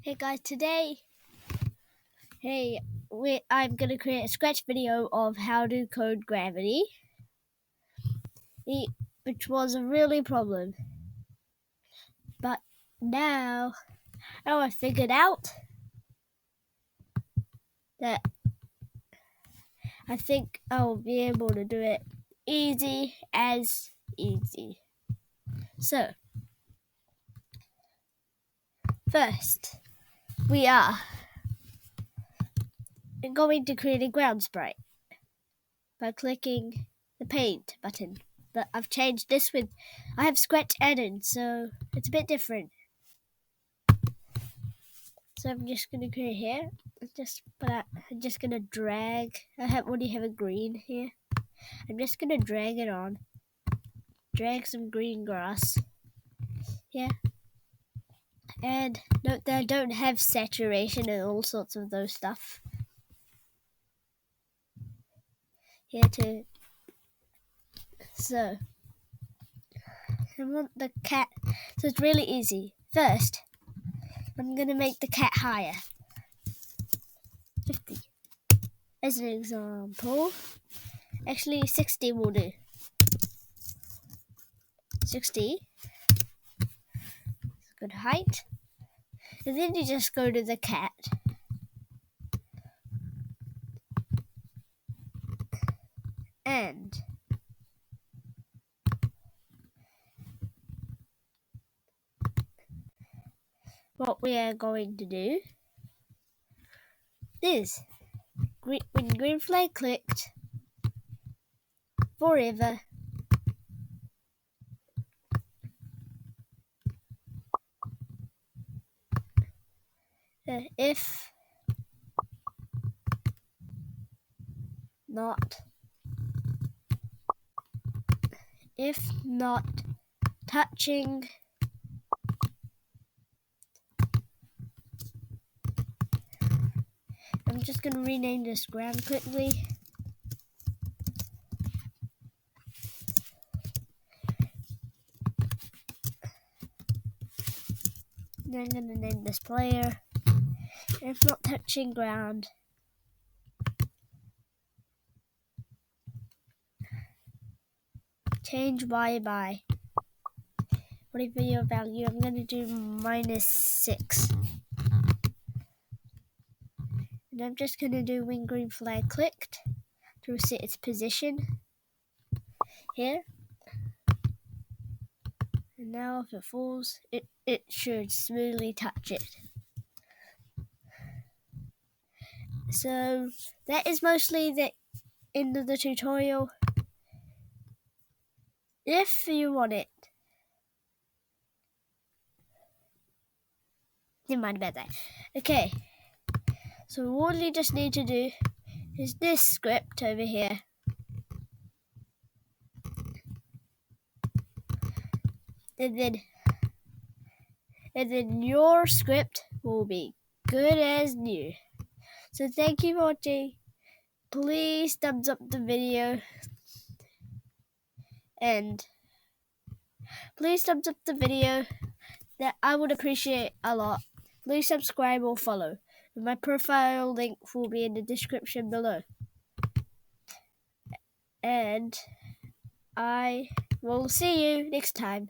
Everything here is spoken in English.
Hey guys, I'm going to create a Scratch video of how to code Gravity, which was a really problem. But now I figured out that I think I'll be able to do it easy as easy. So, first, we are going to create a ground sprite by clicking the paint button. But I've changed this I have Scratch added, so it's a bit different. So I'm just going to create here. I'm just going to drag. I already have a green here. I'm just going to drag it on. Drag some green grass here. And note that I don't have saturation and all sorts of those stuff. Here too. So, I want the cat. So it's really easy. First, I'm going to make the cat higher. 50. As an example. Actually, 60 will do. 60. Good height. And then you just go to the cat. And what we are going to do is, when green flag clicked, forever, if not touching I'm just going to rename this ground quickly. Then I'm going to name this player. If not touching ground, change y by whatever your value. I'm going to do -6. And I'm just going to do when green flag clicked to reset its position here. And now if it falls, it should smoothly touch it. So that is mostly the end of the tutorial. If you want it, never mind about that. Okay, so all you just need to do is this script over here. And then your script will be good as new. So thank you for watching. Please thumbs up the video. And please thumbs up the video. That I would appreciate a lot. Please subscribe or follow. My profile link will be in the description below. And I will see you next time.